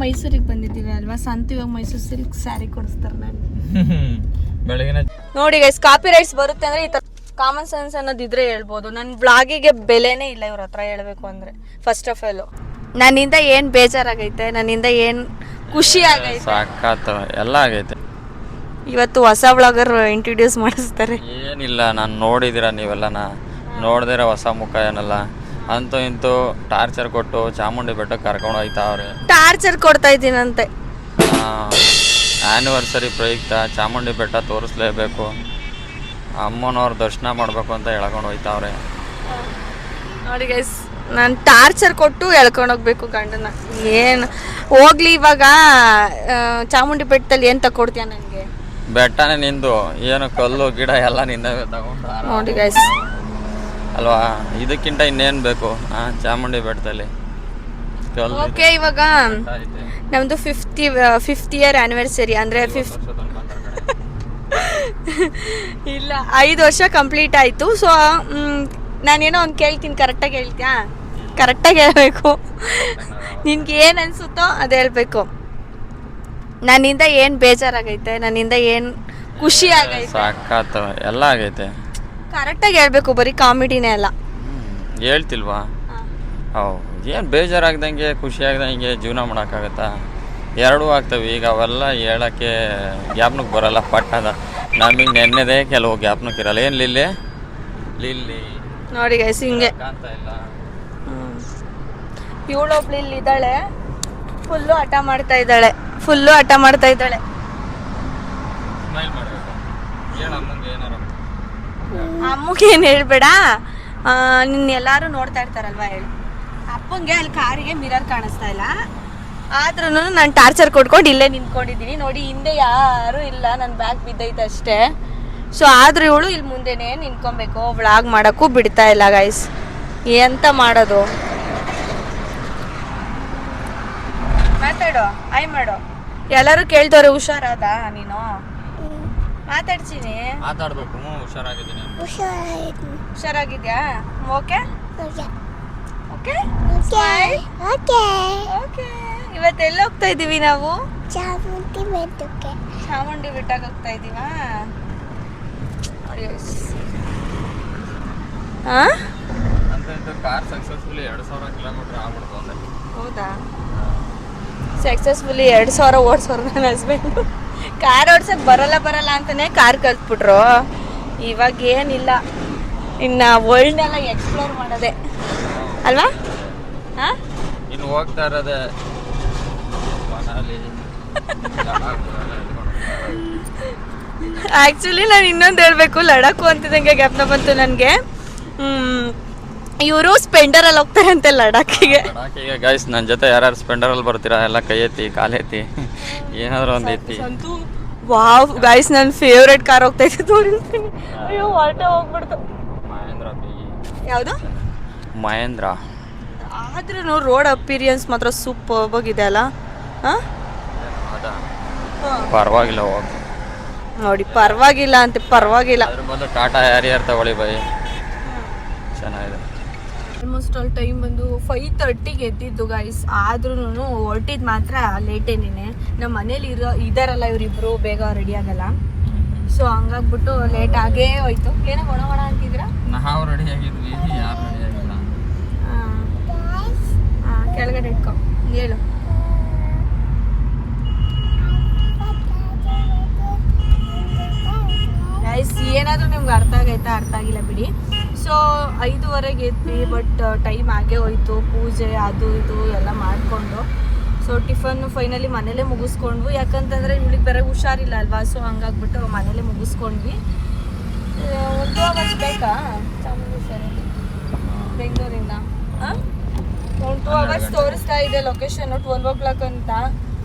ಮೈಸೂರಿಗೆ ಬಂದಿದ್ದೀವಿ ಅಲ್ವಾ, ಸಂತು ಇವಾಗ ಮೈಸೂರು ಸಿಲ್ಕ್ ಸ್ಯಾರಿ ಕೊಡಿಸ್ತಾರೆ ನಾನು ಬೆಳಗಿನ. ನೋಡಿ ಗೈಸ್, ಕಾಪಿ ರೈಟ್ಸ್ ಬರುತ್ತೆ ಅಂದ್ರೆ ಈ ತರ ಕಾಮನ್ ಸೆನ್ಸ್ ಅನ್ನೋದಿದ್ರೆ ಹೇಳ್ಬೋದು. ನನ್ನ ಬ್ಲಾಗಿಗೆ ಬೆಲೆನೇ ಇಲ್ಲ ಇವ್ರ ಹತ್ರ ಹೇಳ್ಬೇಕು ಅಂದ್ರೆ. ಫಸ್ಟ್ ಆಫ್ ಆಲ್ ನನ್ನಿಂದ ಏನ್ ಬೇಜಾರಾಗೈತೆ, ನನ್ನಿಂದ ಏನ್ ಖುಷಿ ಆಗೈತೆ, ಸಾಕಾತ ಎಲ್ಲ ಆಗೈತೆ. ಇವತ್ತು ಹೊಸ ಬ್ಲಾಗರ್ ಇಂಟ್ರೊಡ್ಯೂಸ್ ಮಾಡಿಸ್ತಾರೆ. ಏನಿಲ್ಲ, ನಾನು ನೋಡಿದಿರ ನೀವೆಲ್ಲನ ನೋಡ್ದಿರ ಹೊಸ ಮುಖ ಏನಲ್ಲ. ಅಂತೂ ಇಂತೂ ಟಾರ್ಚರ್ ಕೊಟ್ಟು ಚಾಮುಂಡಿ ಬೆಟ್ಟಕ್ಕೆ ಕರ್ಕೊಂಡು ಹೋಯ್ತಾವ್ರೆ. ಟಾರ್ಚರ್ ಕೊಡ್ತಾ ಇದ್ದೀನಂತೆ. ಆ್ಯನಿವರ್ಸರಿ ಪ್ರಯುಕ್ತ ಚಾಮುಂಡಿ ಬೆಟ್ಟ ತೋರಿಸ್ಲೇಬೇಕು, ಅಮ್ಮನವ್ರ ದರ್ಶನ ಮಾಡಬೇಕು ಅಂತ ಹೇಳ್ಕೊಂಡು ಹೋಯ್ತಾವ್ರೆ. ನೋಡಿ ಗೈಸ್, ನಾನು ಟಾರ್ಚರ್ ಕೊಟ್ಟು ಎಳ್ಕೊಂಡೋಗ್ಬೇಕು ಗಂಡನ. ಏನು ಹೋಗ್ಲಿ ಇವಾಗ ಚಾಮುಂಡಿ ಬೆಟ್ಟದಲ್ಲಿ ಏನು ತಗೊಡ್ತೀಯ ನನಗೆ? ಬೆಟ್ಟನೇ ನಿಂದು, ಏನು ಕಲ್ಲು ಗಿಡ ಎಲ್ಲ ನಿಂದವೇ ತಗೊಂಡು. ನೋಡಿ ಗೈಸ್ ಅಲ್ವಾ, ಇದಕ್ಕಿಂತ ಇನ್ನೇನು ಬೇಕು ಚಾಮುಂಡಿ ಬೆಟ್ಟದಲ್ಲಿ. ಓಕೆ, ಇವಾಗ ನಮ್ಮದು ಫಿಫ್ತ್ ಇಯರ್ ಆ್ಯನಿವರ್ಸರಿ ಅಂದರೆ ಇಲ್ಲ 5 ವರ್ಷ ಕಂಪ್ಲೀಟ್ ಆಯಿತು. ಸೊ ನಾನೇನೋ ಒಂದು ಕೇಳ್ತೀನಿ, ಕರೆಕ್ಟಾಗಿ ಹೇಳ್ತೀಯಾ? ಕರೆಕ್ಟಾಗಿ ಹೇಳ್ಬೇಕು. ನಿನ್ಗೆ ಏನು ಅನಿಸುತ್ತೋ ಅದು ಹೇಳ್ಬೇಕು. ನನ್ನಿಂದ ಏನು ಬೇಜಾರಾಗೈತೆ, ನನ್ನಿಂದ ಏನು ಖುಷಿ ಆಗೈತೆ, ಸಾಕಾತ ಎಲ್ಲ ಆಗೈತೆ. ಕರೆಕ್ಟಾಗಿ ಹೇಳ್ಬೇಕು, ಬರೀ ಕಾಮಿಡಿನೇ ಅಲ್ಲ. ಹೇಳ್ತಿಲ್ವಾ? ಹೌದು, ಏನು ಬೇಜಾರಾಗ್ದಂಗೆ ಖುಷಿ ಆಗ್ದಂಗೆ ಜೀವನ ಮಾಡೋಕ್ಕಾಗತ್ತಾ? ಎರಡೂ ಆಗ್ತವೆ. ಈಗ ಅವೆಲ್ಲ ಹೇಳೋಕ್ಕೆ ಜ್ಞಾಪನಕ್ಕೆ ಬರೋಲ್ಲ. ಪಟ್ಟದ ನಮಗೆ ನೆನ್ನೆದೇ ಕೆಲವು ಜ್ಞಾಪನಕ್ಕೆ ಇರಲ್ಲ. ಏನು ಲಿಲ್ಲಿ ನೋಡಿ ಗೈಸ್, ಹಿಂಗೆ ಕಾಣ್ತ ಇಲ್ಲ. ಇವಳೊಬ್ಳು ಇಲ್ಲಿದ್ದಾಳೆ, ಫುಲ್ಲು ಹಠ ಮಾಡ್ತಾ ಇದ್ದಾಳೆ. ಸ್ಮೈಲ್ ಮಾಡಬೇಕು. ಹೇಳ ಅಮ್ಮಂಗೆ ಏನಾರ. ಅಮ್ಮಗೆ ಏನು ಹೇಳ್ಬೇಡ, ನಿನ್ನ ಎಲ್ಲರೂ ನೋಡ್ತಾ ಇರ್ತಾರಲ್ವ ಹೇಳಿ. ಅಪ್ಪಂಗೆ ಅಲ್ಲಿ ಕಾರಿಗೆ ಮಿರರ್ ಕಾಣಿಸ್ತಾ ಇಲ್ಲ, ಆದ್ರೂ ನಾನು ಟಾರ್ಚರ್ ಕೊಟ್ಕೊಂಡು ಇಲ್ಲೇ ನಿಂತ್ಕೊಂಡಿದ್ದೀನಿ. ನೋಡಿ, ಹಿಂದೆ ಯಾರೂ ಇಲ್ಲ, ನನ್ನ ಬ್ಯಾಗ್ ಬಿದ್ದೈತೆ ಅಷ್ಟೇ. ಸೊ ಆದ್ರೂ ಇವಳು ಇಲ್ಲಿ ಮುಂದೆನೇ ನಿಂತ್ಕೊಬೇಕು. ವ್ಲಾಗ್ ಮಾಡೋಕ್ಕೂ ಬಿಡ್ತಾ ಇಲ್ಲ ಗೈಸ್, ಎಂತ ಮಾಡೋದು? ಮಾತಾಡೋ, ಆಯ್ ಮಾಡೋ. ಎಲ್ಲರೂ ಕೇಳ್ದವ್ರೆ, ಹುಷಾರಾದ ನೀನು? ಮಾತಾಡ್ತೀನಿ. ಮಾತಾಡ್ಬೇಕು. ಹುಷಾರಾಗಿದ್ದೀನಿ. ಹುಷಾರಾಗಿದ್ಯಾ? Okay okay okay. ಇವತ್ತೆಲ್ಲ ಹೋಗ್ತಾ ಇದೀವಿ ನಾವು? ಚಾಮುಂಡಿ ಬೆಟ್ಟಕ್ಕೆ ಹೋಗ್ತಾ ಇದೀವಾ? ಕಾರ್ ಸಕ್ಸಸ್ಫುಲಿ 2000 ಕಿಲೋಮೀಟರ್ ಆಗ್ಬಿಡ್ತು ಅಂದೆ. ಹೌದಾ? ಸಕ್ಸಸ್ಫುಲಿ 2000 ಓಡಿಸೋರು ನನ್ನ ಹಸ್ಬೆಂಡು. ಕಾರ್ ಓಡ್ಸಕ್ ಬರಲ್ಲ ಅಂತಾನೆ ಕಾರ್ ಕಲ್ತ್ಬಿಟ್ರು. ಇವಾಗ ಏನಿಲ್ಲ, ಇನ್ನು ವರ್ಲ್ಡ್ನೆಲ್ಲ ಎಕ್ಸ್ಪ್ಲೋರ್ ಮಾಡೋದೆ ಅಲ್ವಾ? ಇನ್ನು ಹೋಗ್ತಾ ಇರೋದೆ ಆ್ಯಕ್ಚುಲಿ ನಾನು ಇನ್ನೊಂದು ಹೇಳಬೇಕು, ಲಡಾಖು ಅಂತಿದ್ದಂಗೆ ಜ್ಞಾಪನ ಬಂತು ನನಗೆ. ಇವರು ಸ್ಪೆಂಡರಲ್ಲಿ ಹೋಗ್ತಾರೆ ಅಂತೆ ಲಡಾಖಿಗೆ. ಗೈಸ್, ನನ್ನ ಜೊತೆ ಯಾರ್ಯಾರು ಸ್ಪೆಂಡರಲ್ಲಿ ಬರ್ತೀರಾ ಎಲ್ಲ ಕೈ ಎತ್ತಿ, ಕಾಲೆತ್ತಿ, ಏನಾದರೂ ಒಂದು ಎತ್ತಿ. ವಾವ್ ಗೈಸ್, ನನ್ನ ಫೇವ್ರೆಟ್ ಕಾರ್ ಹೋಗ್ತಾ ಇತ್ತು, ತೋರಿಸ್ತೀನಿ. ಅಯ್ಯೋ, ಹೊರಟೆ ಹೋಗ್ಬಿಡ್ತು. ಮಹೇಂದ್ರ. ಯಾವುದು? ಮಹೇಂದ್ರ. ಆದ್ರೂ ರೋಡ್ ಅಪಿರಿಯನ್ಸ್ ಮಾತ್ರ ಸೂಪರ್ ಆಗಿದೆ ಅಲ್ಲ? ಪರವಾಗಿಲ್ಲ, ಹೋಗಿ ನೋಡಿ. ಪರವಾಗಿಲ್ಲ ಅಂತ, ಪರವಾಗಿಲ್ಲ. ಅದ್ರ ಬದಲು ಟಾಟಾ ಹ್ಯಾರಿಯರ್ ತಗೊಳ್ಳಿ ಬೈ, ಚೆನ್ನಾಗಿದೆ. ಆಲ್ಮೋಸ್ಟ್ ಆಲ್ ಟೈಮ್ ಬಂದು 5:30ಗೆ ಎದ್ದಿದ್ದು ಗೈಸ್. ಆದ್ರೂ ಹೊರಟಿದ್ದು ಮಾತ್ರ ಲೇಟೇನೇನೆ. ನಮ್ಮ ಮನೇಲಿ ಇದಾರಲ್ಲ ಇವರಿಬ್ರು, ಬೇಗ ರೆಡಿ ಆಗಲ್ಲ. ಸೊ ಹಂಗಾಗ್ಬಿಟ್ಟು ಲೇಟ್ ಆಗೇ ಹೋಯ್ತು. ಏನೋ ಒಣ ಅಂತಿದ್ರ? ನಾವು ರೆಡಿ ಆಗಿದ್ವಿ, ಯಾರು ರೆಡಿ ಆಗಿಲ್ಲ. ಕೆಳಗಡೆ ಇಟ್ಕೊ, ಹೇಳು. ಗೈಸ್, ಏನಾದರೂ ನಿಮ್ಗೆ ಅರ್ಥ ಆಗೈತಾ? ಅರ್ಥ ಆಗಿಲ್ಲ ಬಿಡಿ. ಸೊ 5:15ಗೆ ಎದ್ವಿ, ಬಟ್ ಟೈಮ್ ಆಗೇ ಹೋಯ್ತು. ಪೂಜೆ ಅದು ಇದು ಎಲ್ಲ ಮಾಡಿಕೊಂಡು, ಸೊ ಟಿಫನ್ನು ಫೈನಲಿ ಮನೇಲೇ ಮುಗಿಸ್ಕೊಂಡ್ವಿ. ಯಾಕಂತಂದರೆ ಇವಳಿಗೆ ಬೇರೆ ಹುಷಾರಿಲ್ಲ ಅಲ್ವಾ? ಸೊ ಹಂಗಾಗ್ಬಿಟ್ಟು ಮನೇಲೇ ಮುಗಿಸ್ಕೊಂಡ್ವಿ. 1 ಅವರ್ಸ್ ಬೇಕಾ ಚಾಮುಂಡೇಶ್ವರಿ ಬೆಂಗಳೂರಿಂದ? 2 ಅವರ್ಸ್ ತೋರಿಸ್ತಾ ಇದೆ ಲೊಕೇಶನ್ನು, 12 o'clock ಅಂತ.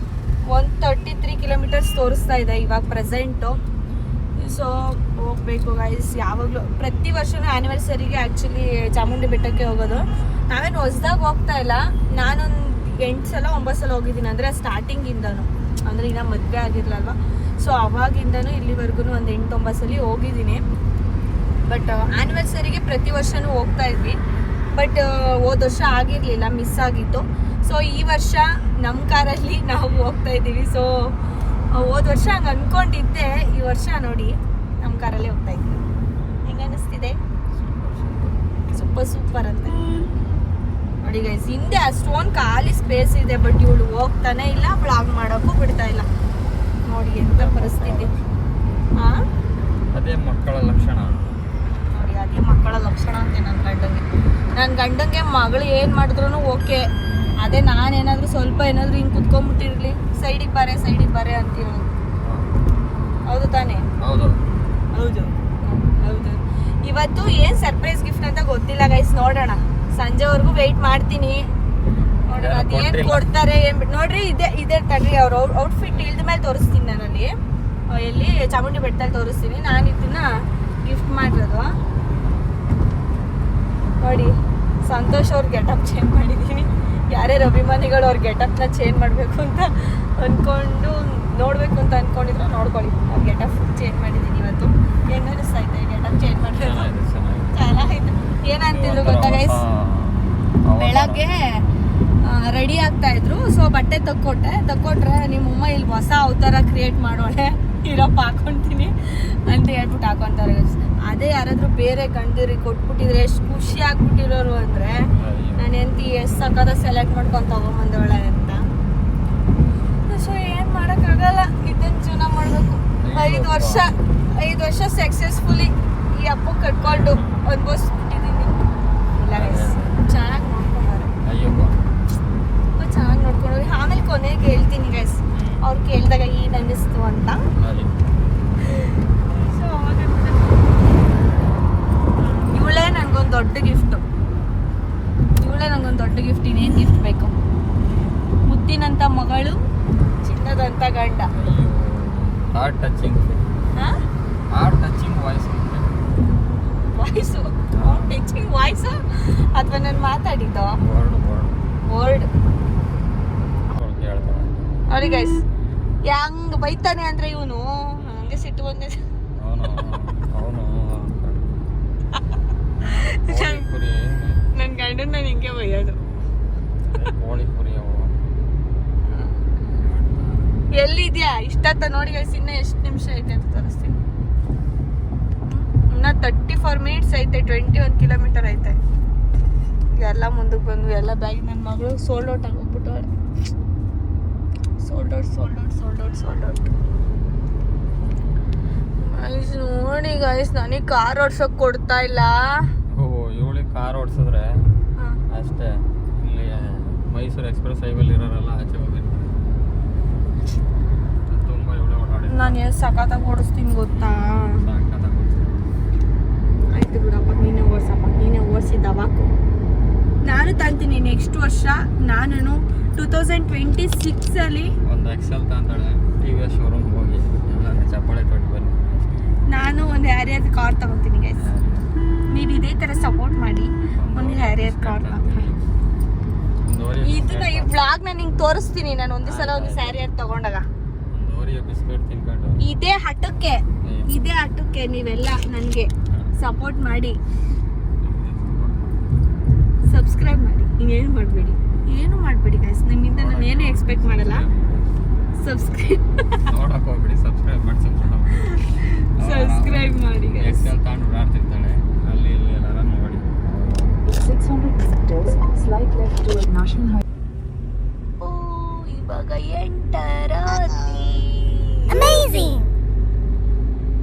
133 ಕಿಲೋಮೀಟರ್ಸ್ ತೋರಿಸ್ತಾ ಇದೆ ಇವಾಗ ಪ್ರೆಸೆಂಟು. ಸೊ ಹೋಗ್ಬೇಕು ಗೈಸ್. ಯಾವಾಗಲೂ ಪ್ರತಿ ವರ್ಷವೂ ಆ್ಯನಿವರ್ಸರಿಗೆ ಆ್ಯಕ್ಚುಲಿ ಚಾಮುಂಡಿ ಬೆಟ್ಟಕ್ಕೆ ಹೋಗೋದು. ನಾವೇನು ಹೊಸ್ದಾಗಿ ಹೋಗ್ತಾ ಇಲ್ಲ. ನಾನೊಂದು 8 ಸಲ 9 ಸಲ ಹೋಗಿದ್ದೀನಿ, ಅಂದರೆ ಸ್ಟಾರ್ಟಿಂಗಿಂದನೂ, ಅಂದರೆ ಇನ್ನೂ ಮದುವೆ ಆಗಿರಲಲ್ವ. ಸೊ ಅವಾಗಿಂದನೂ ಇಲ್ಲಿವರೆಗೂ ಒಂದು 8-9 ಸಲ ಹೋಗಿದ್ದೀನಿ. ಬಟ್ ಆ್ಯನಿವರ್ಸರಿಗೆ ಪ್ರತಿ ವರ್ಷವೂ ಹೋಗ್ತಾ ಇದ್ವಿ. ಬಟ್ ಹೋದ ವರ್ಷ ಆಗಿರಲಿಲ್ಲ, ಮಿಸ್ ಆಗಿತ್ತು. ಸೊ ಈ ವರ್ಷ ನಮ್ಮ ಕಾರಲ್ಲಿ ನಾವು ಹೋಗ್ತಾ ಇದ್ದೀವಿ. ಸೊ ಹೋದ ವರ್ಷ ಹಂಗೆ ಅಂದ್ಕೊಂಡಿದ್ದೆ, ಈ ವರ್ಷ ನೋಡಿ ನಮ್ಮ ಕಾರಲ್ಲೇ ಹೋಗ್ತಾ ಇದ್ದೀವಿ. ಹೆಂಗೆ ಅನ್ನಿಸ್ತಿದೆ? ಸೂಪರ್ ಅಂತ ನೋಡಿ ಗೈಸ್. ಹಿಂದೆ ಅಷ್ಟೊಂದು ಖಾಲಿ ಸ್ಪೇಸ್ ಇದೆ, ಬಟ್ ಇವಳು ಹೋಗ್ತಾನೆ ಇಲ್ಲ, ಬ್ಲಾಗ್ ಮಾಡೋಕ್ಕೂ ಬಿಡ್ತಾ ಇಲ್ಲ. ನೋಡಿ ಎಂತ ಪರಿಸ್ಥಿತಿ. ಅದೇ ಮಕ್ಕಳ ಲಕ್ಷಣ ನೋಡಿ, ಅದೇ ಮಕ್ಕಳ ಲಕ್ಷಣ ಅಂತೆ ನನ್ನ ಗಂಡಂಗೆ ಮಗಳು ಏನು ಮಾಡಿದ್ರು ಓಕೆ. ಅದೇ ನಾನೇನಾದರೂ ಸ್ವಲ್ಪ ಏನಾದರೂ ಹಿಂಗೆ ಕುತ್ಕೊಂಡ್ಬಿಟ್ಟಿರ್ಲಿ, ಸೈಡಿಗೆ ಬಾರೆ ಅಂತ ಹೇಳೋದು. ಹೌದು ತಾನೇ? ಹೌದು. ಇವತ್ತು ಏನು ಸರ್ಪ್ರೈಸ್ ಗಿಫ್ಟ್ ಅಂತ ಗೊತ್ತಿಲ್ಲ ಗೈಸ್, ನೋಡೋಣ. ಸಂಜೆವರೆಗೂ ವೆಯ್ಟ್ ಮಾಡ್ತೀನಿ, ನೋಡೋಣ ಅದೇನು ಕೊಡ್ತಾರೆ ಏನ್ಬಿಟ್ಟು. ನೋಡ್ರಿ ಇದೇ ತಡ್ರಿ, ಅವ್ರ ಔಟ್ಫಿಟ್ ಇಳ್ದ ಮೇಲೆ ತೋರಿಸ್ತೀನಿ ನಾನಲ್ಲಿ. ಎಲ್ಲಿ ಚಾಮುಂಡಿ ಬೆಟ್ಟದಲ್ಲಿ ತೋರಿಸ್ತೀನಿ. ನಾನು ಇದನ್ನ ಗಿಫ್ಟ್ ಮಾಡಿರೋದು ನೋಡಿ. ಸಂತೋಷ್ ಅವ್ರ ಗೆಟಪ್ ಚೇಂಜ್ ಮಾಡಿದ್ದೀನಿ. ಯಾರ್ಯಾರು ಅಭಿಮಾನಿಗಳು ಅವ್ರ ಗೆಟಪ್ನ ಚೇಂಜ್ ಮಾಡಬೇಕು ಅಂತ ಅಂದ್ಕೊಂಡು ನೋಡಬೇಕು ಅಂತ ಅಂದ್ಕೊಂಡಿದ್ರು, ನೋಡ್ಕೊಳ್ಳಿ. ಅವ್ರ ಗೆಟಪ್ ಚೇಂಜ್ ಮಾಡಿದ್ದೀನಿ ಇವತ್ತು. ಹೆಂಗೆ ಅನಿಸ್ತೈತೆ ಗೆಟಪ್ ಚೇಂಜ್ ಮಾಡಿರೋದು? ಚೆನ್ನಾಗಿತ್ತು. ಏನಂತಿದ್ರು ಗೊತ್ತಾ ಗೈಸ್, ಬೆಳಗ್ಗೆ ರೆಡಿ ಆಗ್ತಾ ಇದ್ರು. ಸೊ ಬಟ್ಟೆ ತಕ್ಕೊಟ್ರೆ ನಿಮ್ಮಮ್ಮ ಇಲ್ಲಿ ಹೊಸ ಅವತಾರ ಕ್ರಿಯೇಟ್ ಮಾಡೋಳೆ, ಇರಪ್ಪ ಹಾಕೊತೀನಿ ಅಂತ ಹೇಳ್ಬಿಟ್ಟು ಹಾಕೊತಾರೆ. ಅದೇ ಯಾರಾದರೂ ಬೇರೆ ಗಂಡಿರಿ ಕೊಟ್ಬಿಟ್ಟಿದ್ರೆ ಎಷ್ಟು ಖುಷಿ ಆಗ್ಬಿಟ್ಟಿರೋರು ಅಂದರೆ, ನಾನು ಎಂತಿ ಎಷ್ಟು ಸಕ್ಕದ ಸೆಲೆಕ್ಟ್ ಮಾಡ್ಕೊಂಡು ತಗೊಂಬಂದವಳೆ ಅಂತ. ಸೊ ಏನು ಮಾಡೋಕ್ಕಾಗಲ್ಲ, ಇದನ್ನು ಜೀವನ ಮಾಡಬೇಕು. 5 ವರ್ಷ ಸಕ್ಸಸ್ಫುಲಿ ಈ ಅಪ್ಪ ಕಟ್ಕೊಂಡು ಅನ್ಭವಿಸ್ಬಿಟ್ಟಿದ್ದೀನಿ. ಇಲ್ಲ ಗೈಸ್, ಚೆನ್ನಾಗಿ ನೋಡ್ಕೊಂಡವ್ರೆ, ಚೆನ್ನಾಗಿ ನೋಡ್ಕೊಂಡವ್ರೆ. ಆಮೇಲೆ ಕೊನೆಗೆ ಹೇಳ್ತೀನಿ ಗೈಸ್, ಅವ್ರು ಕೇಳಿದಾಗ ಏನು ಅನ್ನಿಸ್ತು ಅಂತ. ಸೊ ಅವಾಗ ಇವಳೇ ನನಗೊಂದು ದೊಡ್ಡ ಗಿಫ್ಟು. ಇನ್ನೇನು ಗಿಫ್ಟ್ ಬೇಕು? ಮುದ್ದಿನಂಥ ಮಗಳು, ಚಿನ್ನದಂಥ ಗಂಡ. ಹಾರ್ಟ್ ಟಚಿಂಗ್ ವಾಯ್ಸು ಅಥವಾ ನಾನು ಮಾತಾಡಿದ್ದು ವರ್ಡ್ ನೋಡಿ ಗೈಸ್. ಹೆಂಗ್ ಬೈತಾನೆ ಅಂದ್ರೆ ಇವನು, ಹಂಗೆ ಸಿಟ್ಟು ಬಂದೆ. ನನ್ನ ಗಂಡನ ನಾನು ಹಿಂಗೆ ಬೈಯೋದು. ಎಲ್ಲಿದ್ಯಾ ಇಷ್ಟತ್ತ ನೋಡಿ ಗೈಸ್. ಇನ್ನೂ ಎಷ್ಟು ನಿಮಿಷ ಐತೆ ಅಂತ ತೋರಿಸ್ತೀನಿ. ಇನ್ನು 34 ಮಿನಿಟ್ಸ್ ಐತೆ. 21 ಕಿಲೋಮೀಟರ್ ಐತೆ. ಎಲ್ಲ ಮುಂದಕ್ಕೆ ಬಂದ್ವಿ. ಎಲ್ಲ ಬ್ಯಾಗ್ ನನ್ನ ಮಗಳು ಸೋಲ್ಡ್ ಔಟ್ ಆಗೋಗ್ಬಿಟ್ಟವಳೆ. Sold out guys. ನೋಡಿ ಗೈಸ್, ನನಗೆ ಕಾರ್ ಓಡ್ಸೋಕೆ ಕೊಡ್ತಾ ಇಲ್ಲ. ಇವಳಿಗೆ ಕಾರ್ ಓಡಿಸಿದ್ರೆ ಅಷ್ಟೇ. ಇಲ್ಲಿ ಮೈಸೂರು ಎಕ್ಸ್ಪ್ರೆಸ್ ಹೈವೇಲಿ ಇರೋರೆಲ್ಲ ಆಚೆ ಹೋಗಿರ್ತಾರೆ. ತುಂಬ ಇವಳೆ ಓಡಾಡಿ ನಾನು ಎಷ್ಟು ಸಖತ್ತಾಗಿ ಓಡಿಸ್ತೀನಿ ಗೊತ್ತಾ? ಆಯ್ತು ಬಿಡಪ್ಪ, ನೀನೇ ಓಡಿಸಿದ್ದವಾಕು. ನಾನು ತಂತೀನಿ ನೆಕ್ಸ್ಟ್ ವರ್ಷ. ನಾನು 2026 ಒಂದು ಎಕ್ಸೆಲ್ ತಂತಾಳೆ. TVS ಶೋರೂಮ್ ಹೋಗಿ ಎಲ್ಲಾಂದ್ರೆ ಚಪ್ಪಾಳೆ ತೊಟ್ಟು ಬನ್ನಿ. ನಾನು ಒಂದು ಹ್ಯಾರಿಯರ್ ಕಾರ್ ತಗೊತೀನಿ ಗೈಸ್. ನೀವು ಇದೇ ಥರ ಸಪೋರ್ಟ್ ಮಾಡಿ, ಒಂದು ಹ್ಯಾರಿಯರ್ ಕಾರ್ ತಗೊಳ್ಳಿ. ಇದನ್ನ ಈ ಬ್ಲಾಗ್ನ ನಿಂಗೆ ತೋರಿಸ್ತೀನಿ ನಾನು ಒಂದೇ ಸಲ. ಒಂದು ಹ್ಯಾರಿಯರ್ ತಗೊಂಡಾಗ ಬಿಸ್ಕೆಟ್ ತಿನ್ಕೊಂಡು ಇದೇ ಹಟ್ಟಕ್ಕೆ ನೀವೆಲ್ಲ ನನಗೆ ಸಪೋರ್ಟ್ ಮಾಡಿ, ಸಬ್ಸ್ಕ್ರೈಬ್ ಮಾಡಿ. ಇನ್ನೇನು ಮಾಡಬೇಡಿ ಗೈಸ್. ನಿಮ್ಮಿಂದ ನಾನು ಏನು ಎಕ್ಸ್ಪೆಕ್ಟ್ ಮಾಡಲ್ಲ. ಸಬ್ಸ್ಕ್ರೈಬ್ ಮಾಡಿ ಗೈಸ್. ಎಕ್ಸೆಲ್ ತಗೊಂಡು ಓಡಾಡ್ತಿರ್ತಾಳೆ ಅಲ್ಲಿ ಇಲ್ಲಿ ಎಲ್ಲಾರ ನೋಡಿ. 600 meters, slight left toward National Highway. ಓ ಇವಾಗ ಎಂಟರಾತಿ. ಅಮೇಜಿಂಗ್.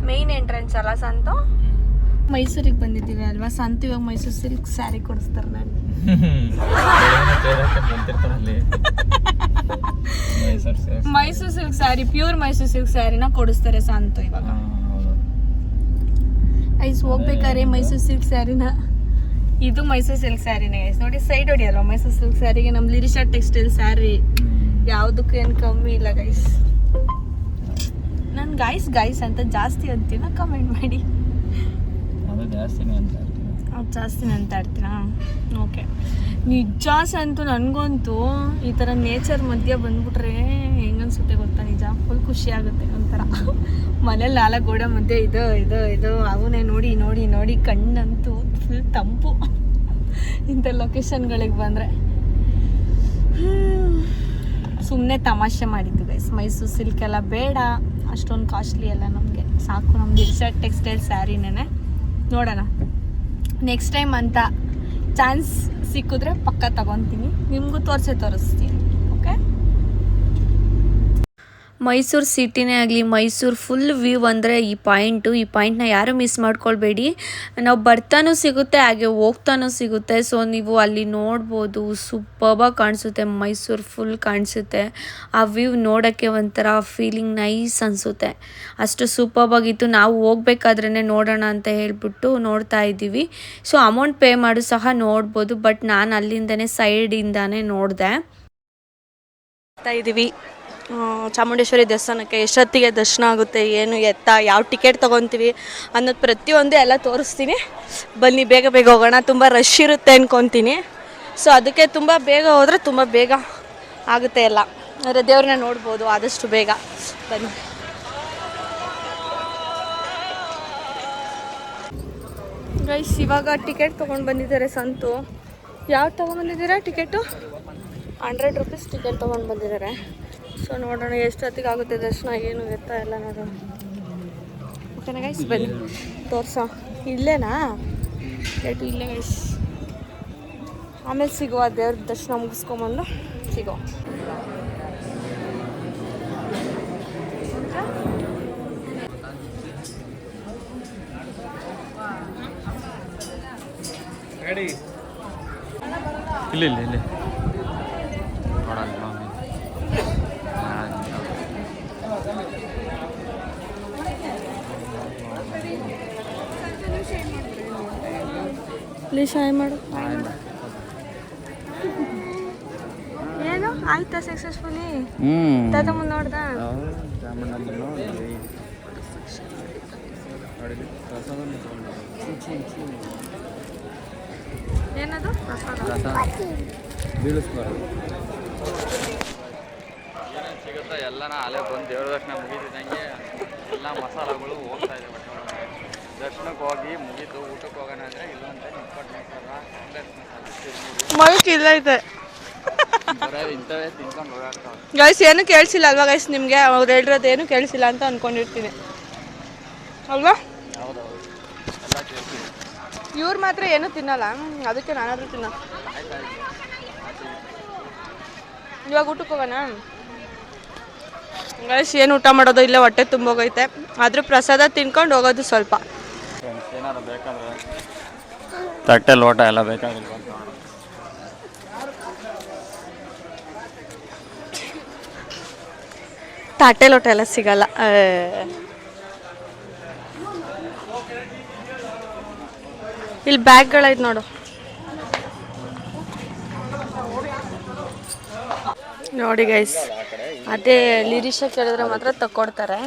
ಮೇನ್ ಎಂಟ್ರೆನ್ಸ್ ಅಲ್ಲ ಸಂತು? ಮೈಸೂರಿಗೆ ಬಂದಿದ್ದೀವಿ ಅಲ್ವಾ ಸಂತು. ಇವಾಗ ಮೈಸೂರು ಸಿಲ್ಕ್ ಸ್ಯಾರಿ ಕೊಡಿಸ್ತಾರೆ ನನಗೆ. Mysore silk sari, pure Mysore silk ಸ್ಯಾರಿನ ಕೊಡಿಸ್ತಾರೆ ಸಂತು ಇವಾಗ. ಐಸ್ ಹೋಗ್ಬೇಕಾರೆ ಮೈಸೂರು ಸಿಲ್ಕ್ ಸ್ಯಾರಿನ. ಇದು ಮೈಸೂರು ಸಿಲ್ಕ್ ಸ್ಯಾರಿನೇ ಗೈಸ್. ನೋಡಿ ಸೈಡ್ ಹೊಡಿಯಲ್ವ ಮೈಸೂರು ಸಿಲ್ಕ್ ಸ್ಯಾರಿಗೆ. ನಮ್ಮ ಲಿರಿಶಾ ಟೆಕ್ಸ್ಟೈಲ್ ಸ್ಯಾರಿ ಯಾವುದಕ್ಕೂ ಏನು ಕಮ್ಮಿ ಇಲ್ಲ ಗೈಸ್. ನಾನು ಗೈಸ್ ಅಂತ ಜಾಸ್ತಿ ಅಂತೀನ, ಕಮೆಂಟ್ ಮಾಡಿ. ಜಾಸ್ತಿನೇ ಅಂತ ಇರ್ತೀನಾ? ಓಕೆ. ನಿಜ ಸಂತು ನನಗಂತೂ ಈ ಥರ ನೇಚರ್ ಮಧ್ಯೆ ಬಂದ್ಬಿಟ್ರೆ ಹೆಂಗನ್ಸುತ್ತೆ ಗೊತ್ತಾ? ನಿಜ ಫುಲ್ ಖುಷಿ ಆಗುತ್ತೆ ಒಂಥರ. ಮನೇಲಿ 4 ಗೋಡೆ ಮಧ್ಯೆ ಇದು ಅವನೇ ನೋಡಿ ಕಣ್ಣಂತೂ ಫುಲ್ ತಂಪು ಇಂಥ ಲೊಕೇಶನ್ಗಳಿಗೆ ಬಂದರೆ. ಸುಮ್ಮನೆ ತಮಾಷೆ ಮಾಡಿದ್ದು ಗೈಸ್. ಮೈಸೂರು ಸಿಲ್ಕ್ ಎಲ್ಲ ಬೇಡ, ಅಷ್ಟೊಂದು ಕಾಸ್ಟ್ಲಿ ಎಲ್ಲ ನಮಗೆ ಸಾಕು. ನಮ್ದು ಇರ್ಸಾ ಟೆಕ್ಸ್ಟೈಲ್ ಸ್ಯಾರಿನೇ ನೋಡೋಣ. ನೆಕ್ಸ್ಟ್ ಟೈಮ್ ಅಂತ ಚಾನ್ಸ್ ಸಿಕ್ಕಿದ್ರೆ ಪಕ್ಕ ತಗೊತೀನಿ, ನಿಮಗೂ ತೋರಿಸ್ತೀನಿ. ಓಕೆ, ಮೈಸೂರು ಸಿಟಿನೇ ಆಗಲಿ, ಮೈಸೂರು ಫುಲ್ ವ್ಯೂ ಅಂದರೆ ಈ ಪಾಯಿಂಟ್ನ ಯಾರು ಮಿಸ್ ಮಾಡ್ಕೊಳ್ಬೇಡಿ. ನಾವು ಬರ್ತಾನೂ ಸಿಗುತ್ತೆ, ಹಾಗೆ ಹೋಗ್ತಾನೂ ಸಿಗುತ್ತೆ. ಸೊ ನೀವು ಅಲ್ಲಿ ನೋಡ್ಬೋದು, ಸೂಪರ್ಬಾಗಿ ಕಾಣಿಸುತ್ತೆ, ಮೈಸೂರು ಫುಲ್ ಕಾಣಿಸುತ್ತೆ. ಆ ವ್ಯೂ ನೋಡೋಕ್ಕೆ ಒಂಥರ ಫೀಲಿಂಗ್ ನೈಸ್ ಅನಿಸುತ್ತೆ, ಅಷ್ಟು ಸೂಪರ್ಬಾಗಿತ್ತು. ನಾವು ಹೋಗ್ಬೇಕಾದ್ರೇ ನೋಡೋಣ ಅಂತ ಹೇಳ್ಬಿಟ್ಟು ನೋಡ್ತಾ ಇದ್ದೀವಿ. ಸೊ ಅಮೌಂಟ್ ಪೇ ಮಾಡು ಸಹ ನೋಡ್ಬೋದು, ಬಟ್ ನಾನು ಅಲ್ಲಿಂದನೇ ಸೈಡಿಂದಾನೇ ನೋಡಿದೆ. ಇದ್ದೀವಿ ಚಾಮುಂಡೇಶ್ವರಿ ದೇವಸ್ಥಾನಕ್ಕೆ. ಎಷ್ಟೊತ್ತಿಗೆ ದರ್ಶನ ಆಗುತ್ತೆ, ಏನು ಎತ್ತ, ಯಾವ ಟಿಕೆಟ್ ತೊಗೊತೀವಿ ಅನ್ನೋದು ಪ್ರತಿಯೊಂದು ಎಲ್ಲ ತೋರಿಸ್ತೀನಿ. ಬನ್ನಿ, ಬೇಗ ಬೇಗ ಹೋಗೋಣ. ತುಂಬ ರಶ್ ಇರುತ್ತೆ ಅನ್ಕೊತೀನಿ. ಸೊ ಅದಕ್ಕೆ ತುಂಬ ಬೇಗ ಹೋದರೆ ತುಂಬ ಬೇಗ ಆಗುತ್ತೆ ಎಲ್ಲ. ಅಂದರೆ ದೇವ್ರನ್ನ ನೋಡ್ಬೋದು ಆದಷ್ಟು ಬೇಗ. ಬನ್ನಿ. ಗೈಸ್, ಇವಾಗ ಟಿಕೆಟ್ ತೊಗೊಂಡು ಬಂದಿದ್ದಾರೆ ಸಂತು. ಯಾವ್ದು ತೊಗೊಂಡ್ಬಂದಿದ್ದೀರಾ ಟಿಕೆಟು? 100 ರೂಪೀಸ್ ಟಿಕೆಟ್ ತೊಗೊಂಡು ಬಂದಿದ್ದಾರೆ. ಸೊ ನೋಡೋಣ ಎಷ್ಟೊತ್ತಿಗೆ ಆಗುತ್ತೆ ದರ್ಶನ, ಏನು ಎತ್ತ ಎಲ್ಲ ನೋಡೋಣ. ಓಕೆನಾ ಗೈಸ್, ಬನ್ನಿ ತೋರ್ಸೋ. ಇಲ್ಲೇನಾ ರೇಟು? ಇಲ್ಲೇ ಗೈಸ್. ಆಮೇಲೆ ಸಿಗುವ, ದೇವ್ರ ದರ್ಶನ ಮುಗಿಸ್ಕೊಂಬಂದು ಸಿಗೋ. ಇಲ್ಲಿ ನೋಡೋಣ. ಪ್ಲೀಸ್ ಹಾಯ್ ಮಾಡು. ಏನು ಆಯ್ತಾ ಸಕ್ಸಸ್ಫುಲಿ? ತಾತ ಮುಂದೆ ನೋಡ್ದ? ಏನದು? ಸಿಗುತ್ತಾ ಎಲ್ಲನ ಅಲ್ಲೇ ಬಂದು ದೇವ್ರ ದರ್ಶನ ಮುಗಿತಿದ್ದಂಗೆ ಎಲ್ಲ ಮಸಾಲಗಳು ಹೋಗ್ತಾ ಇದೆ. ದರ್ಶನಕ್ಕೆ ಹೋಗಿ ಮುಗೀತು, ಊಟಕ್ಕೆ ಹೋಗೋಣ ಅಂದರೆ ಇಲ್ಲೊಂದು ನಿಪ್ಪಟ್ಟು ಮಸಾಲ, ಮಗಕ್ಕೆ ಇಲ್ಲ ಇದೆ. ಇಂಥವೇ ತಿನ್ಕೊಂಡು ಓಡಾಡ್ತಾವೆ. ಗೈಸ್, ಏನು ಕೇಳಿಸಿಲ್ಲ ಅಲ್ವಾ ಗೈಸ್ ನಿಮಗೆ? ಅವ್ರು ಹೇಳಿರೋದು ಏನು ಕೇಳಿಸಿಲ್ಲ ಅಂತ ಅಂದ್ಕೊಂಡಿರ್ತೀನಿ ಅಲ್ವಾ? ಹೌದೌದು, ಎಲ್ಲ ಕೇಳ್ತೀವಿ. ಇವ್ರು ಮಾತ್ರ ಏನೂ ತಿನ್ನಲ್ಲ, ಅದಕ್ಕೆ ನಾನಾದರೂ ತಿನ್ನ. ಇವಾಗ ಊಟಕ್ಕೆ ಹೋಗೋಣ ಗೈಸ್. ಏನು ಊಟ ಮಾಡೋದು, ಇಲ್ಲೇ ಹೊಟ್ಟೆ ತುಂಬೋಗೈತೆ. ಆದರೂ ಪ್ರಸಾದ ತಿನ್ಕೊಂಡು ಹೋಗೋದು ಸ್ವಲ್ಪ. ಏನಾದ್ರು ಬೇಕಾದ್ರೆ ತಟ್ಟೆ ಲೋಟ ಎಲ್ಲ ಬೇಕಾಗಿಲ್ಲ. ತಟ್ಟೆ ಲೋಟ ಎಲ್ಲ ಸಿಗಲ್ಲ. ಇಲ್ಲಿ ಬ್ಯಾಗ್ಗಳೈತೆ ನೋಡು. ನೋಡಿ ಗೈಸ್, ಅದೇ ಲಿರಿಷಾ ಕೇಳಿದ್ರೆ ಮಾತ್ರ ತಕ್ಕೊಡ್ತಾರೆ,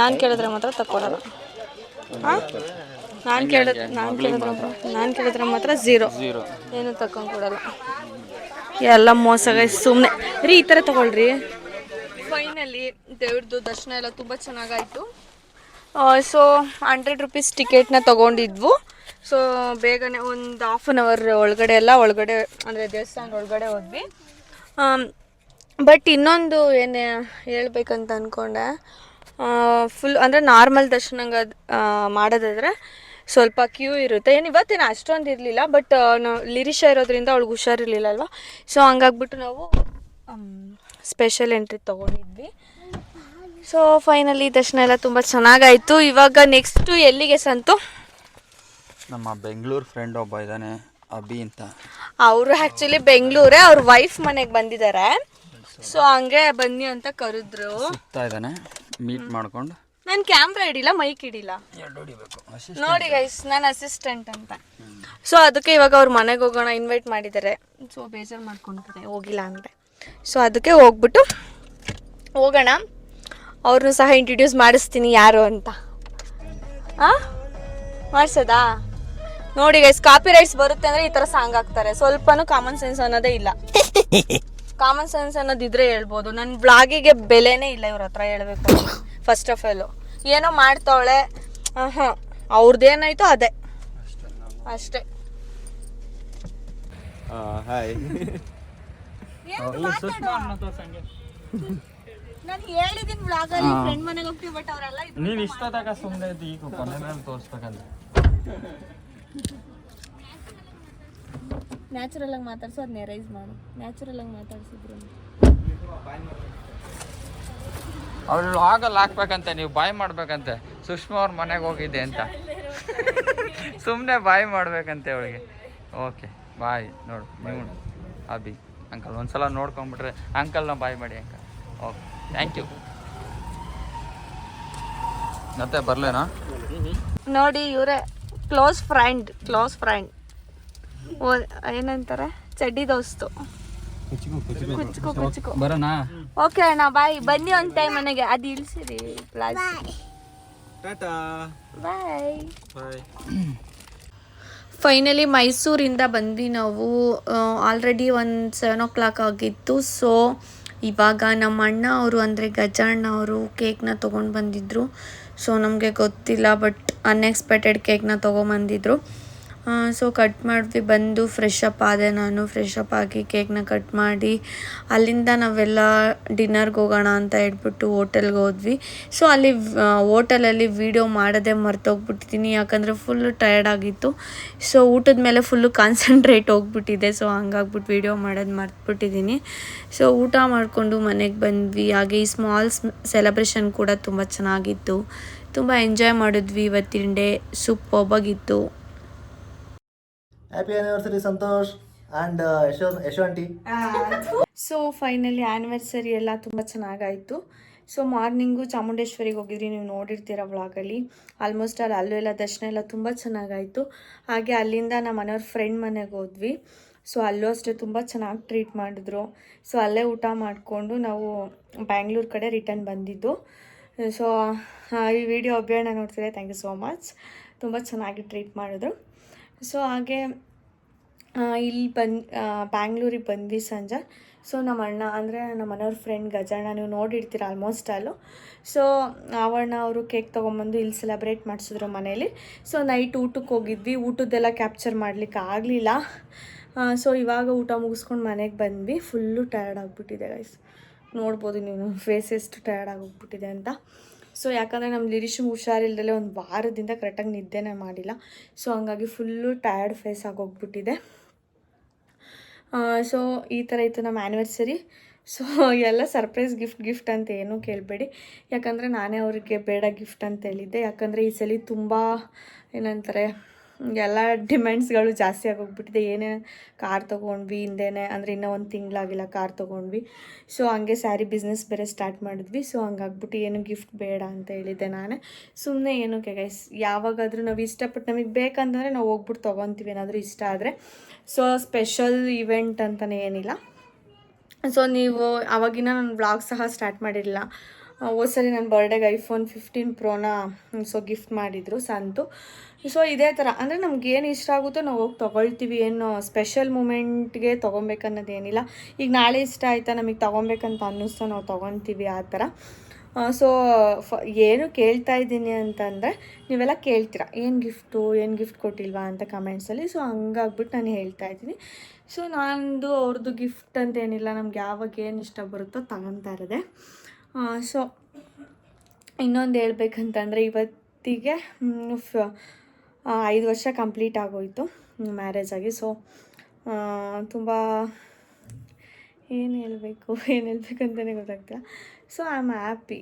ನಾನು ಕೇಳಿದ್ರೆ ಮಾತ್ರ ತಕ್ಕೊಡಲ್ಲ. ನಾನು ಕೇಳಿದ್ರೆ ಮಾತ್ರ ಝೀರೋ, ಏನು ತಕ್ಕೊಂಡು ಕೊಡಲ್ಲ. ಎಲ್ಲ ಮೋಸ ಗೈಸ್, ಸುಮ್ಮನೆ ರೀ. ಈ ಥರ ತಗೊಳ್ರಿ. ಫೈನಲಿ ದೇವ್ರದ್ದು ದರ್ಶನ ಎಲ್ಲ ತುಂಬ ಚೆನ್ನಾಗಾಯಿತು. ಸೊ 100 ರೂಪೀಸ್ ಟಿಕೆಟ್ನ ತೊಗೊಂಡಿದ್ವು. ಸೊ ಬೇಗನೆ ಒಂದು ½ ಅನ್ ಅವರ್ ಒಳಗಡೆ ಅಂದರೆ ದೇವಸ್ಥಾನದ ಒಳಗಡೆ ಹೋದ್ವಿ. ಬಟ್ ಇನ್ನೊಂದು ಏನು ಹೇಳ್ಬೇಕಂತ ಅಂದ್ಕೊಂಡೆ, ಫುಲ್ ಅಂದರೆ ನಾರ್ಮಲ್ ದರ್ಶನ ಮಾಡೋದಾದರೆ ಸ್ವಲ್ಪ ಕ್ಯೂ ಇರುತ್ತೆ. ಏನು ಇವತ್ತೇನು ಅಷ್ಟೊಂದು ಇರಲಿಲ್ಲ, ಬಟ್ ನಾವು ಲಿರಿಷಾ ಇರೋದ್ರಿಂದ ಅವಳಿಗೆ ಹುಷಾರಿರಲಿಲ್ಲ ಅಲ್ವಾ. ಸೊ ಹಂಗಾಗ್ಬಿಟ್ಟು ನಾವು ಸ್ಪೆಷಲ್ ಎಂಟ್ರಿ ತೊಗೊಂಡಿದ್ವಿ. ಸೊ ಫೈನಲಿ ದರ್ಶನ ಎಲ್ಲ ತುಂಬ ಚೆನ್ನಾಗಾಯಿತು. ಇವಾಗ ನೆಕ್ಸ್ಟು ಎಲ್ಲಿಗೆ ಸಂತು? ನಮ್ಮ ಬೆಂಗಳೂರು ಫ್ರೆಂಡ್ ಒಬ್ಬ ಇದ್ದಾನೆ, ಅಭಿ ಅಂತ. ಅವರು ಆ್ಯಕ್ಚುಲಿ ಬೆಂಗಳೂರೇ, ಅವ್ರ ವೈಫ್ ಮನೆಗೆ ಬಂದಿದ್ದಾರೆ. ಸೊ ಹಂಗೆ ಬನ್ನಿ ಅಂತ ಕರೆದ್ರು. ಸಿಗ್ತಾ ಇದ್ದಾನೆ, ಮೀಟ್ ಮಾಡ್ಕೊಂಡು. ನಾನು ಕ್ಯಾಮ್ರಾ ಹಿಡಿಲ್ಲ, ಮೈಕ್ ಹಿಡಿಲ್ಲ. ನೋಡಿ ಗೈಸ್, ನಾನು ಅಸಿಸ್ಟೆಂಟ್ ಅಂತ. ಸೊ ಅದಕ್ಕೆ ಇವಾಗ ಅವ್ರ ಮನೆಗೆ ಹೋಗೋಣ ಇನ್ವೈಟ್ ಮಾಡಿದ್ದಾರೆ. ಸೊ ಬೇಜಾರು ಮಾಡ್ಕೊಂಡಿದ್ದಾರೆ ಹೋಗಿಲ್ಲ ಅಂದರೆ. ಸೊ ಅದಕ್ಕೆ ಹೋಗೋಣ. ಅವ್ರನ್ನೂ ಸಹ ಇಂಟ್ರಡ್ಯೂಸ್ ಮಾಡಿಸ್ತೀನಿ ಯಾರು ಅಂತ. ಮಾಡಿಸೋದಾ? ನೋಡಿ ಗೈಸ್, ಕಾಪಿ ರೈಟ್ಸ್ ಬರುತ್ತೆ ಅಂದರೆ ಈ ಥರ ಸಾಂಗ್ ಹಾಕ್ತಾರೆ. ಸ್ವಲ್ಪನೂ ಕಾಮನ್ ಸೆನ್ಸ್ ಅನ್ನೋದೇ ಇಲ್ಲ. ಕಾಮನ್ ಸೆನ್ಸ್ ಅನ್ನೋದಿದ್ರೆ ಹೇಳ್ಬೋದು. ನನ್ನ ಬ್ಲಾಗಿಗೆ ಬೆಲೆನೇ ಇಲ್ಲ ಇವ್ರ ಹತ್ರ ಹೇಳ್ಬೇಕು. ಫಸ್ಟ್ ಆಫ್ ಆಲು ಏನೋ ಮಾಡ್ತಾವಳೆ, ಅವ್ರದ್ದೇನಾಯ್ತು ಅದೇ ಅಷ್ಟೇ. ಹಾಯ್. ನಾನು ಹೇಳಿದ್ದೀನಿ ವ್ಲಾಗಲ್ಲಿ ಫ್ರೆಂಡ್ ಮನೆಗೆ ಹೋಗ್ತೀವಿ ಬಟ್ ಅವರೆಲ್ಲ ನೀನು ಇಷ್ಟದಾಗ ಸುಮ್ಮನೆ ಇದ್ದು ಈಗ ಕೊನೆ ಮೇಲೆ ತೋರಿಸ್ಬೇಕಂತ. ನ್ಯಾಚುರಲ್ ಆಗಿ ಮಾತಾಡ್ಸೋ ಅದನ್ನ ರೈಸ್ ಮಾಡು. ನ್ಯಾಚುರಲ್ ಆಗಿ ಮಾತಾಡ್ಸಿದ್ರು ಅವಳು ಆಗಲ್ಲ ಹಾಕ್ಬೇಕಂತೆ, ನೀವು ಬಾಯ್ ಮಾಡ್ಬೇಕಂತೆ. ಸುಷ್ಮಾ ಅವ್ರ ಮನೆಗೆ ಹೋಗಿದ್ದೆ ಅಂತ ಸುಮ್ಮನೆ ಬಾಯ್ ಮಾಡ್ಬೇಕಂತೆ ಅವಳಿಗೆ. Okay bye. ನೋಡು ನೀವು ಅಭಿ ಅಂಕಲ್ ಒಂದ್ಸಲ ನೋಡ್ಕೊಂಬಿಟ್ರೆ ಅಂಕಲ್ನ ಬಾಯ್ ಮಾಡಿ ಅಂಕಲ್. Okay thank you. ಮತ್ತೆ ಬರಲೇನಾ? ನೋಡಿ ಇವರೇ ಕ್ಲೋಸ್ ಫ್ರೆಂಡ್ ಏನಂತಾರೆ ಚಡ್ಡಿ ದೋಸ್ತು. ಕುಚ್ಕೋ ಬರೋಣ. ಓಕೆ ಅಣ್ಣ ಬಾಯ್. ಬನ್ನಿ ಒಂದು ಟೈಮ್ ಮನೆಗೆ. ಅದು ಇಳಿಸಿರಿ ಬಾಯ್. ಫೈನಲಿ ಮೈಸೂರಿಂದ ಬಂದ್ವಿ ನಾವು. ಆಲ್ರೆಡಿ ಒಂದು 7 o'clock ಆಗಿತ್ತು. ಸೊ ಇವಾಗ ನಮ್ಮ ಅಣ್ಣ ಅವರು ಅಂದರೆ ಗಜಾಣ್ಣ ಅವರು ಕೇಕ್ನ ತೊಗೊಂಡು ಬಂದಿದ್ದರು. ಸೊ ನಮಗೆ ಗೊತ್ತಿಲ್ಲ ಬಟ್ ಅನ್ಎಕ್ಸ್ಪೆಕ್ಟೆಡ್ ಕೇಕ್ನ ತೊಗೊಂಬಂದಿದ್ರು. ಸೊ ಕಟ್ ಮಾಡಿದ್ವಿ. ಬಂದು ಫ್ರೆಶ್ ಅಪ್ ಆದೆ ನಾನು. ಫ್ರೆಶ್ ಅಪ್ ಆಗಿ ಕೇಕ್ನ ಕಟ್ ಮಾಡಿ ಅಲ್ಲಿಂದ ನಾವೆಲ್ಲ ಡಿನ್ನರ್ಗೆ ಹೋಗೋಣ ಅಂತ ಹೇಳ್ಬಿಟ್ಟು ಹೋಟೆಲ್ಗೆ ಹೋದ್ವಿ. ಸೊ ಅಲ್ಲಿ ಹೋಟೆಲಲ್ಲಿ ವೀಡಿಯೋ ಮಾಡೋದೇ ಮರ್ತೋಗ್ಬಿಟ್ಟಿದ್ದೀನಿ, ಯಾಕಂದರೆ ಫುಲ್ಲು ಟಯರ್ಡ್ ಆಗಿತ್ತು. ಸೊ ಊಟದ ಮೇಲೆ ಫುಲ್ಲು ಕಾನ್ಸಂಟ್ರೇಟ್ ಹೋಗ್ಬಿಟ್ಟಿದೆ. ಸೊ ಹಂಗಾಗ್ಬಿಟ್ಟು ವೀಡಿಯೋ ಮಾಡೋದು ಮರ್ತುಬಿಟ್ಟಿದ್ದೀನಿ. ಸೊ ಊಟ ಮಾಡಿಕೊಂಡು ಮನೆಗೆ ಬಂದ್ವಿ. ಹಾಗೆ ಈ ಸ್ಮಾಲ್ ಸೆಲೆಬ್ರೇಷನ್ ಕೂಡ ತುಂಬ ಚೆನ್ನಾಗಿತ್ತು. ತುಂಬ ಎಂಜಾಯ್ ಮಾಡಿದ್ವಿ. ಇವತ್ತಿನ ಡೇ ಸೂಪರ್ಬಾಗಿತ್ತು. Happy anniversary Santosh and Yasho aunty. So finally anniversary ಎಲ್ಲ ತುಂಬ ಚೆನ್ನಾಗಾಯಿತು. ಸೊ ಮಾರ್ನಿಂಗು ಚಾಮುಂಡೇಶ್ವರಿಗೆ ಹೋಗಿದ್ರಿ, ನೀವು ನೋಡಿರ್ತೀರ ವ್ಲಾಗಲ್ಲಿ. ಆಲ್ಮೋಸ್ಟ್ ಅಲ್ಲೂ ಎಲ್ಲ ದರ್ಶನ ಎಲ್ಲ ತುಂಬ ಚೆನ್ನಾಗಾಯಿತು. ಹಾಗೆ ಅಲ್ಲಿಂದ ನಮ್ಮ ಮನೆಯವ್ರ ಫ್ರೆಂಡ್ ಮನೆಗೆ ಹೋದ್ವಿ. ಸೊ ಅಲ್ಲೂ ಅಷ್ಟೇ ತುಂಬ ಚೆನ್ನಾಗಿ ಟ್ರೀಟ್ ಮಾಡಿದ್ರು. ಸೊ ಅಲ್ಲೇ ಊಟ ಮಾಡಿಕೊಂಡು ನಾವು ಬ್ಯಾಂಗ್ಳೂರು ಕಡೆ ರಿಟರ್ನ್ ಬಂದಿದ್ದು. ಸೊ ಈ ವಿಡಿಯೋ ಅಭಿಯಾನ ನೋಡ್ತಿದ್ದೆ, ಥ್ಯಾಂಕ್ ಯು ಸೋ ಮಚ್. ತುಂಬ ಚೆನ್ನಾಗಿ ಟ್ರೀಟ್ ಮಾಡಿದ್ರು. ಸೊ ಹಾಗೆ ಇಲ್ಲಿ ಬ್ಯಾಂಗ್ಳೂರಿಗೆ ಬಂದ್ವಿ ಸಂಜೆ. ಸೊ ನಮ್ಮ ಅಣ್ಣ ಅಂದರೆ ನಮ್ಮ ಮನೆಯವ್ರ ಫ್ರೆಂಡ್ ಗಜಾಣ್ಣ, ನೀವು ನೋಡಿರ್ತೀರ ಆಲ್ಮೋಸ್ಟ್ ಅಲ್ಲೂ. ಸೊ ಅವಣ್ಣ ಅವರು ಕೇಕ್ ತೊಗೊಂಬಂದು ಇಲ್ಲಿ ಸೆಲೆಬ್ರೇಟ್ ಮಾಡಿಸಿದ್ರು ಮನೇಲಿ. ಸೊ ನೈಟ್ ಊಟಕ್ಕೆ ಹೋಗಿದ್ವಿ. ಊಟದ್ದೆಲ್ಲ ಕ್ಯಾಪ್ಚರ್ ಮಾಡಲಿಕ್ಕೆ ಆಗಲಿಲ್ಲ. ಸೊ ಇವಾಗ ಊಟ ಮುಗಿಸ್ಕೊಂಡು ಮನೆಗೆ ಬಂದ್ವಿ. ಫುಲ್ಲು ಟಯರ್ಡ್ ಆಗಿಬಿಟ್ಟಿದೆ ಗೈಸ್. ನೋಡ್ಬೋದು ನೀವು ಫೇಸ್ ಎಷ್ಟು ಟಯರ್ಡ್ ಆಗೋಗ್ಬಿಟ್ಟಿದೆ ಅಂತ. ಸೊ ಯಾಕಂದರೆ ನಮ್ಮ ಲಿರಿಶು ಹುಷಾರಿಲ್ದಲೇ ಒಂದು ವಾರದಿಂದ ಕರೆಕ್ಟಾಗಿ ನಿದ್ದೆನೇ ಮಾಡಿಲ್ಲ. ಸೊ ಹಂಗಾಗಿ ಫುಲ್ಲು ಟಯರ್ಡ್ ಫೇಸ್ ಆಗೋಗ್ಬಿಟ್ಟಿದೆ. ಸೊ ಈ ಥರ ಇತ್ತು ನಮ್ಮ ಆ್ಯನಿವರ್ಸರಿ. ಸೊ ಎಲ್ಲ ಸರ್ಪ್ರೈಸ್ ಗಿಫ್ಟ್ ಅಂತ ಏನೂ ಕೇಳಬೇಡಿ, ಯಾಕಂದರೆ ನಾನೇ ಅವರಿಗೆ ಬೇಡ ಗಿಫ್ಟ್ ಅಂತ ಹೇಳಿದ್ದೆ. ಯಾಕಂದರೆ ಈ ಸಲ ತುಂಬ ಏನಂತಾರೆ ಎಲ್ಲ ಡಿಮ್ಯಾಂಡ್ಸ್ಗಳು ಜಾಸ್ತಿ ಆಗೋಗ್ಬಿಟ್ಟಿದೆ. ಏನೇನು ಕಾರ್ ತೊಗೊಂಡ್ವಿ ಹಿಂದೆನೇ, ಅಂದರೆ ಇನ್ನೂ 1 ತಿಂಗಳಾಗಿಲ್ಲ ಕಾರ್ ತೊಗೊಂಡ್ವಿ. ಸೊ ಹಂಗೆ ಸ್ಯಾರಿ ಬಿಸ್ನೆಸ್ ಬೇರೆ ಸ್ಟಾರ್ಟ್ ಮಾಡಿದ್ವಿ. ಸೊ ಹಂಗಾಗ್ಬಿಟ್ಟು ಏನು ಗಿಫ್ಟ್ ಬೇಡ ಅಂತ ಹೇಳಿದ್ದೆ ನಾನೇ. ಸುಮ್ಮನೆ ಏನಕ್ಕೆ ಗೈಸ್, ಯಾವಾಗಾದರೂ ನಾವು ಇಷ್ಟಪಟ್ಟು ನಮಗೆ ಬೇಕಂತಂದರೆ ನಾವು ಹೋಗ್ಬಿಟ್ಟು ತೊಗೊತೀವಿ ಏನಾದರೂ ಇಷ್ಟ ಆದರೆ. ಸೊ ಸ್ಪೆಷಲ್ ಇವೆಂಟ್ ಅಂತಲೇ ಏನಿಲ್ಲ. ಸೊ ನೀವು ಆವಾಗಿನ ನಾನು ವ್ಲಾಗ್ ಸಹ ಸ್ಟಾರ್ಟ್ ಮಾಡಿರಲಿಲ್ಲ. ಹೋದ್ಸರಿ ನನ್ನ ಬರ್ಡೇಗೆ iPhone 15 Proನ ಸೊ ಗಿಫ್ಟ್ ಮಾಡಿದರು ಸಂತು. ಸೊ ಇದೇ ಥರ ಅಂದರೆ ನಮ್ಗೇನು ಇಷ್ಟ ಆಗುತ್ತೋ ನಾವು ಹೋಗಿ ತೊಗೊಳ್ತೀವಿ. ಏನು ಸ್ಪೆಷಲ್ ಮೂಮೆಂಟ್ಗೆ ತೊಗೊಬೇಕನ್ನೋದೇನಿಲ್ಲ. ಈಗ ನಾಳೆ ಇಷ್ಟ ಆಯಿತಾ ನಮಗೆ ತೊಗೊಬೇಕಂತ ಅನ್ನಿಸ್ತೋ ನಾವು ತೊಗೊತೀವಿ ಆ ಥರ. ಸೊ ಏನು ಕೇಳ್ತಾ ಇದ್ದೀನಿ ಅಂತಂದರೆ ನೀವೆಲ್ಲ ಕೇಳ್ತೀರಾ ಏನು ಗಿಫ್ಟ್ ಕೊಟ್ಟಿಲ್ವಾ ಅಂತ ಕಮೆಂಟ್ಸಲ್ಲಿ. ಸೊ ಹಂಗಾಗ್ಬಿಟ್ಟು ನಾನು ಹೇಳ್ತಾ ಇದ್ದೀನಿ. ಸೊ ನಂದು ಅವ್ರದ್ದು ಗಿಫ್ಟ್ ಅಂತ ಏನಿಲ್ಲ, ನಮ್ಗೆ ಯಾವಾಗ ಏನು ಇಷ್ಟ ಬರುತ್ತೋ ತಗೊತಾ ಇರೋದೆ. ಸೊ ಇನ್ನೊಂದು ಹೇಳ್ಬೇಕಂತಂದರೆ ಇವತ್ತಿಗೆ 5 ವರ್ಷ ಕಂಪ್ಲೀಟ್ ಆಗೋಯಿತು ಮ್ಯಾರೇಜ್ ಆಗಿ. ಸೊ ತುಂಬ ಏನು ಹೇಳ್ಬೇಕಂತಲೇ ಗೊತ್ತಾಗ್ತಿಲ್ಲ. ಸೊ ಐ ಆಮ್ ಹ್ಯಾಪಿ,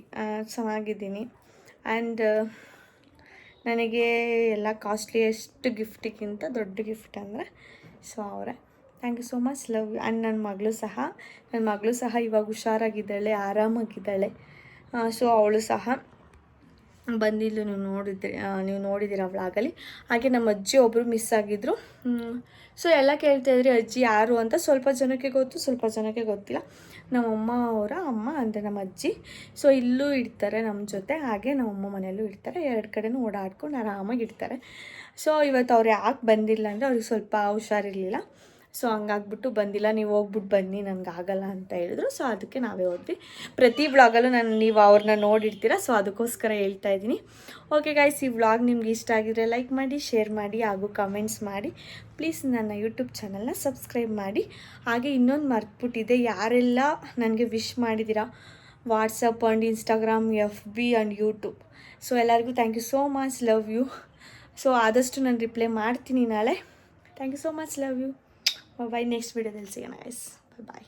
ಚೆನ್ನಾಗಿದ್ದೀನಿ. ಆ್ಯಂಡ್ ನನಗೆ ಎಲ್ಲ ಕಾಸ್ಟ್ಲಿಯೆಸ್ಟ್ ಗಿಫ್ಟಿಗಿಂತ ದೊಡ್ಡ ಗಿಫ್ಟ್ ಅಂದರೆ ಸೊ ಅವರೇ. Thank you so much, love you. And ನನ್ನ ಮಗಳು ಸಹ ಇವಾಗ ಹುಷಾರಾಗಿದ್ದಾಳೆ, ಆರಾಮಾಗಿದ್ದಾಳೆ. ಸೊ ಅವಳು ಸಹ ಬಂದಿದ್ದು ನೀವು ನೋಡಿದ್ದೀರ ವ್ಲಾಗಲ್ಲಿ. ಹಾಗೆ ನಮ್ಮ ಅಜ್ಜಿ ಒಬ್ಬರು ಮಿಸ್ ಆಗಿದ್ದರು. ಸೊ ಎಲ್ಲ ಕೇಳ್ತಾಯಿದ್ರಿ ಅಜ್ಜಿ ಯಾರು ಅಂತ. ಸ್ವಲ್ಪ ಜನಕ್ಕೆ ಗೊತ್ತು, ಸ್ವಲ್ಪ ಜನಕ್ಕೆ ಗೊತ್ತಿಲ್ಲ. ನಮ್ಮಮ್ಮ ಅವರ ಅಮ್ಮ ಅಂದರೆ ನಮ್ಮ ಅಜ್ಜಿ. ಸೊ ಇಲ್ಲೂ ಇಡ್ತಾರೆ ನಮ್ಮ ಜೊತೆ, ಹಾಗೆ ನಮ್ಮಮ್ಮ ಮನೆಯಲ್ಲೂ ಇಡ್ತಾರೆ. 2 ಕಡೆನೂ ಓಡಾಡ್ಕೊಂಡು ಆರಾಮಾಗಿ ಇಡ್ತಾರೆ. ಸೊ ಇವತ್ತು ಅವ್ರು ಯಾಕೆ ಬಂದಿಲ್ಲ ಅಂದರೆ ಅವ್ರಿಗೆ ಸ್ವಲ್ಪ ಹುಷಾರಿರಲಿಲ್ಲ. ಸೊ ಹಂಗಾಗ್ಬಿಟ್ಟು ಬಂದಿಲ್ಲ, ನೀವು ಹೋಗ್ಬಿಟ್ಟು ಬನ್ನಿ ನನಗಾಗಲ್ಲ ಅಂತ ಹೇಳಿದ್ರು. ಸೊ ಅದಕ್ಕೆ ನಾವೇ ಹೋದ್ವಿ. ಪ್ರತಿ ವ್ಲಾಗಲ್ಲೂ ನೀವು ಅವ್ರನ್ನ ನೋಡಿರ್ತೀರ, ಸೊ ಅದಕ್ಕೋಸ್ಕರ ಹೇಳ್ತಾ ಇದ್ದೀನಿ. ಓಕೆ ಗೈಸ್, ಈ ವ್ಲಾಗ್ ನಿಮ್ಗೆ ಇಷ್ಟ ಆಗಿದ್ರೆ ಲೈಕ್ ಮಾಡಿ, ಶೇರ್ ಮಾಡಿ ಹಾಗೂ ಕಮೆಂಟ್ಸ್ ಮಾಡಿ. ಪ್ಲೀಸ್ ನನ್ನ ಯೂಟ್ಯೂಬ್ ಚಾನಲ್ನ ಸಬ್ಸ್ಕ್ರೈಬ್ ಮಾಡಿ. ಹಾಗೆ ಇನ್ನೊಂದು ಮರ್ತ್ಬಿಟ್ಟಿದೆ, ಯಾರೆಲ್ಲ ನನಗೆ ವಿಶ್ ಮಾಡಿದ್ದೀರಾ WhatsApp and Instagram, FB and YouTube, so ಎಲ್ಲರಿಗೂ thank you so much, love you. So ಆದಷ್ಟು ನಾನು ರಿಪ್ಲೈ ಮಾಡ್ತೀನಿ ನಾಳೆ. Thank you so much, love you. Bye. Next ವೀಡಿಯೋದಲ್ಲಿ ಸಿಗೋಣ ಗೈಸ್. ಬಾಯ್.